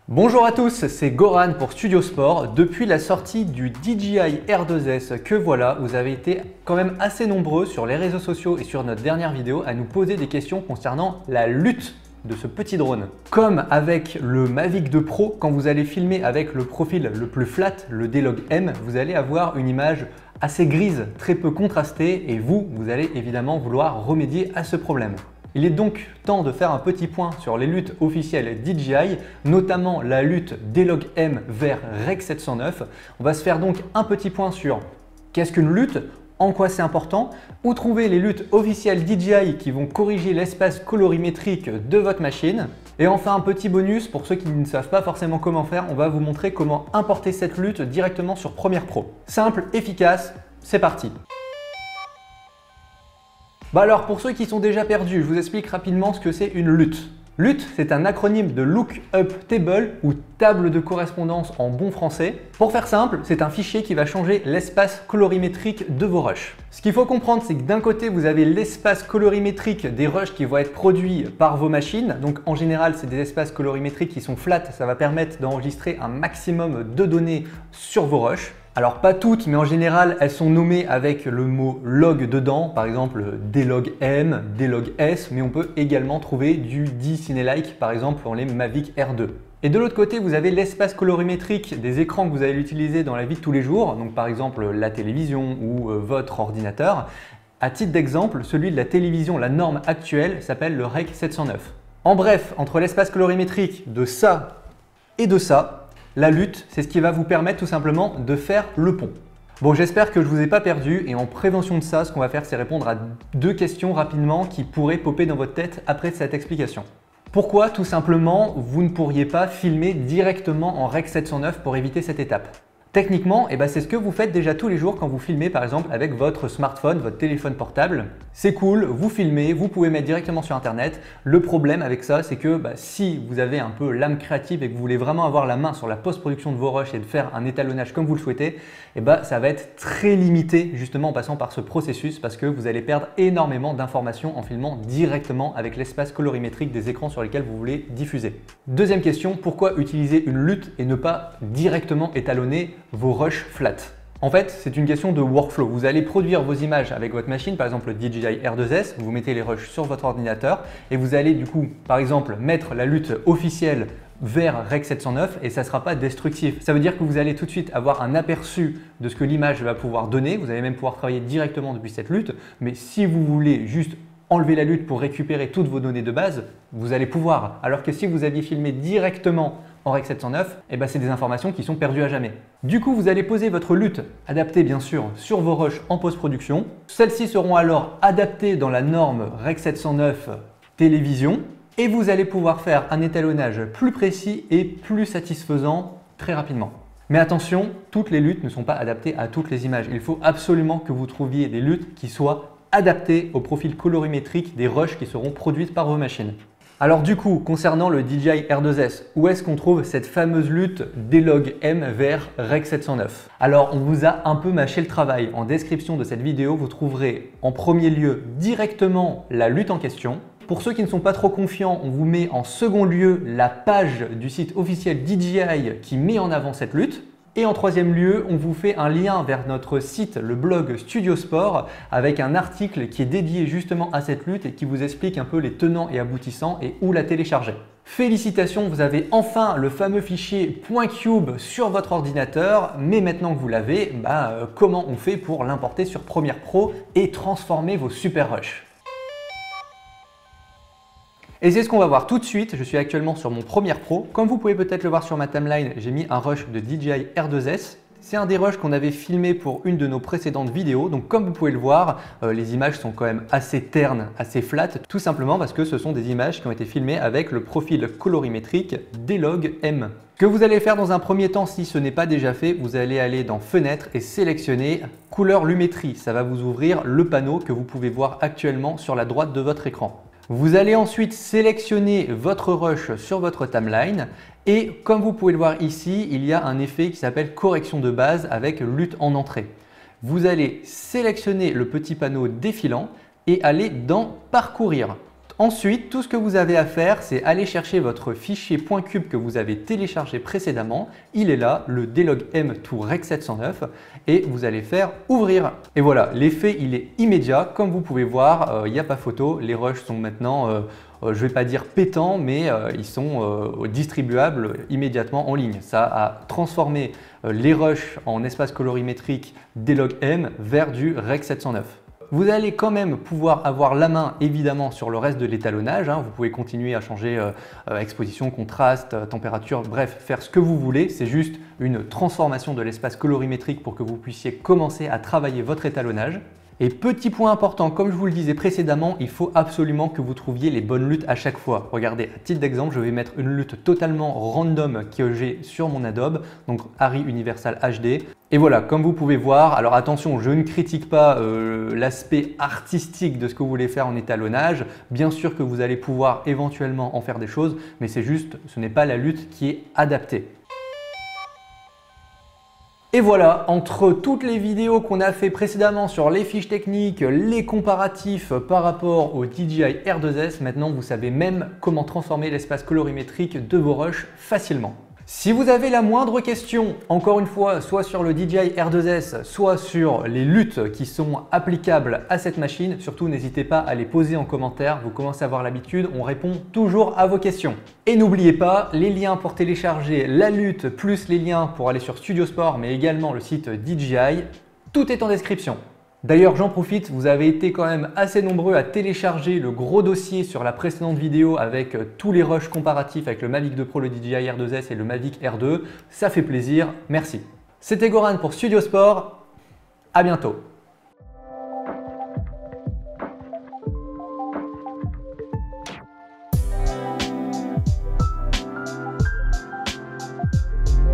Bonjour à tous, c'est Goran pour Studio Sport. Depuis la sortie du DJI R2S que voilà, vous avez été quand même assez nombreux sur les réseaux sociaux et sur notre dernière vidéo à nous poser des questions concernant la lutte de ce petit drone. Comme avec le Mavic 2 Pro, quand vous allez filmer avec le profil le plus flat, le D-Log M, vous allez avoir une image assez grise, très peu contrastée et vous allez évidemment vouloir remédier à ce problème. Il est donc temps de faire un petit point sur les luttes officielles DJI, notamment la lutte D-Log M vers Rec 709. On va se faire donc un petit point sur qu'est-ce qu'une lutte, en quoi c'est important, où trouver les luttes officielles DJI qui vont corriger l'espace colorimétrique de votre machine. Et enfin un petit bonus pour ceux qui ne savent pas forcément comment faire, on va vous montrer comment importer cette lutte directement sur Premiere Pro. Simple, efficace, c'est parti! Alors pour ceux qui sont déjà perdus, je vous explique rapidement ce que c'est une lutte. Lutte, c'est un acronyme de Lookup Table ou table de correspondance en bon français. Pour faire simple, c'est un fichier qui va changer l'espace colorimétrique de vos rushs. Ce qu'il faut comprendre, c'est que d'un côté, vous avez l'espace colorimétrique des rushs qui vont être produits par vos machines. Donc en général, c'est des espaces colorimétriques qui sont flats. Ça va permettre d'enregistrer un maximum de données sur vos rushs. Alors pas toutes, mais en général, elles sont nommées avec le mot log dedans, par exemple D-Log M, D-Log S, mais on peut également trouver du D-Cinelike, par exemple dans les Mavic R2. Et de l'autre côté, vous avez l'espace colorimétrique des écrans que vous allez utiliser dans la vie de tous les jours, donc par exemple la télévision ou votre ordinateur. À titre d'exemple, celui de la télévision, la norme actuelle s'appelle le Rec 709. En bref, entre l'espace colorimétrique de ça et de ça, la lutte, c'est ce qui va vous permettre tout simplement de faire le pont. Bon, j'espère que je ne vous ai pas perdu et en prévention de ça, ce qu'on va faire, c'est répondre à deux questions rapidement qui pourraient popper dans votre tête après cette explication. Pourquoi, tout simplement, vous ne pourriez pas filmer directement en Rec 709 pour éviter cette étape? Techniquement, c'est ce que vous faites déjà tous les jours quand vous filmez par exemple avec votre smartphone, votre téléphone portable. C'est cool, vous filmez, vous pouvez mettre directement sur internet. Le problème avec ça, c'est que si vous avez un peu l'âme créative et que vous voulez vraiment avoir la main sur la post-production de vos rushs et de faire un étalonnage comme vous le souhaitez, ça va être très limité justement en passant par ce processus parce que vous allez perdre énormément d'informations en filmant directement avec l'espace colorimétrique des écrans sur lesquels vous voulez diffuser. Deuxième question, pourquoi utiliser une lutte et ne pas directement étalonner vos rushs flat? En fait, c'est une question de workflow. Vous allez produire vos images avec votre machine, par exemple le DJI R2S, vous mettez les rushs sur votre ordinateur et vous allez du coup, par exemple, mettre la lutte officielle vers Rec 709 et ça ne sera pas destructif. Ça veut dire que vous allez tout de suite avoir un aperçu de ce que l'image va pouvoir donner. Vous allez même pouvoir travailler directement depuis cette lutte. Mais si vous voulez juste enlever la lutte pour récupérer toutes vos données de base, vous allez pouvoir. Alors que si vous aviez filmé directement en Rec 709, c'est des informations qui sont perdues à jamais. Du coup, vous allez poser votre lutte, adaptée bien sûr, sur vos rushs en post-production. Celles-ci seront alors adaptées dans la norme Rec 709 télévision et vous allez pouvoir faire un étalonnage plus précis et plus satisfaisant très rapidement. Mais attention, toutes les luttes ne sont pas adaptées à toutes les images. Il faut absolument que vous trouviez des luttes qui soient adaptées au profil colorimétrique des rushs qui seront produites par vos machines. Alors du coup, concernant le DJI R2S, où est-ce qu'on trouve cette fameuse lutte D-Log M vers Rec 709? Alors on vous a un peu mâché le travail. En description de cette vidéo, vous trouverez en premier lieu directement la lutte en question. Pour ceux qui ne sont pas trop confiants, on vous met en second lieu la page du site officiel DJI qui met en avant cette lutte. Et en troisième lieu, on vous fait un lien vers notre site, le blog Studio Sport, avec un article qui est dédié justement à cette lutte et qui vous explique un peu les tenants et aboutissants et où la télécharger. Félicitations, vous avez enfin le fameux fichier .cube sur votre ordinateur, mais maintenant que vous l'avez, comment on fait pour l'importer sur Premiere Pro et transformer vos super rushs? Et c'est ce qu'on va voir tout de suite. Je suis actuellement sur mon Premiere Pro. Comme vous pouvez peut-être le voir sur ma timeline, j'ai mis un rush de DJI R2S. C'est un des rushs qu'on avait filmé pour une de nos précédentes vidéos. Donc comme vous pouvez le voir, les images sont quand même assez ternes, assez flat, tout simplement parce que ce sont des images qui ont été filmées avec le profil colorimétrique D-Log M. Ce que vous allez faire dans un premier temps, si ce n'est pas déjà fait, vous allez aller dans Fenêtre et sélectionner Couleur Lumétrie. Ça va vous ouvrir le panneau que vous pouvez voir actuellement sur la droite de votre écran. Vous allez ensuite sélectionner votre rush sur votre timeline et comme vous pouvez le voir ici, il y a un effet qui s'appelle correction de base avec lutte en entrée. Vous allez sélectionner le petit panneau défilant et aller dans Parcourir. Ensuite, tout ce que vous avez à faire, c'est aller chercher votre fichier .cube que vous avez téléchargé précédemment. Il est là, le DLogM to Rec 709, et vous allez faire ouvrir. Et voilà, l'effet il est immédiat. Comme vous pouvez voir, il n'y a pas photo. Les rushs sont maintenant, je ne vais pas dire pétants, mais ils sont distribuables immédiatement en ligne. Ça a transformé les rushs en espace colorimétrique DLogM vers du Rec 709. Vous allez quand même pouvoir avoir la main évidemment sur le reste de l'étalonnage. Vous pouvez continuer à changer exposition, contraste, température, bref, faire ce que vous voulez. C'est juste une transformation de l'espace colorimétrique pour que vous puissiez commencer à travailler votre étalonnage. Et petit point important, comme je vous le disais précédemment, il faut absolument que vous trouviez les bonnes luttes à chaque fois. Regardez, à titre d'exemple, je vais mettre une lutte totalement random que j'ai sur mon Adobe, donc Arri Universal HD. Et voilà, comme vous pouvez voir, alors attention, je ne critique pas l'aspect artistique de ce que vous voulez faire en étalonnage. Bien sûr que vous allez pouvoir éventuellement en faire des choses, mais c'est juste, ce n'est pas la lutte qui est adaptée. Et voilà, entre toutes les vidéos qu'on a fait précédemment sur les fiches techniques, les comparatifs par rapport au DJI R2S, maintenant vous savez même comment transformer l'espace colorimétrique de vos rushs facilement. Si vous avez la moindre question, encore une fois, soit sur le DJI R2S, soit sur les luttes qui sont applicables à cette machine, surtout n'hésitez pas à les poser en commentaire, vous commencez à avoir l'habitude, on répond toujours à vos questions. Et n'oubliez pas, les liens pour télécharger la lutte, plus les liens pour aller sur Studio Sport, mais également le site DJI, tout est en description. D'ailleurs, j'en profite, vous avez été quand même assez nombreux à télécharger le gros dossier sur la précédente vidéo avec tous les rushs comparatifs avec le Mavic 2 Pro, le DJI R2S et le Mavic R2. Ça fait plaisir, merci. C'était Goran pour Studio Sport, à bientôt.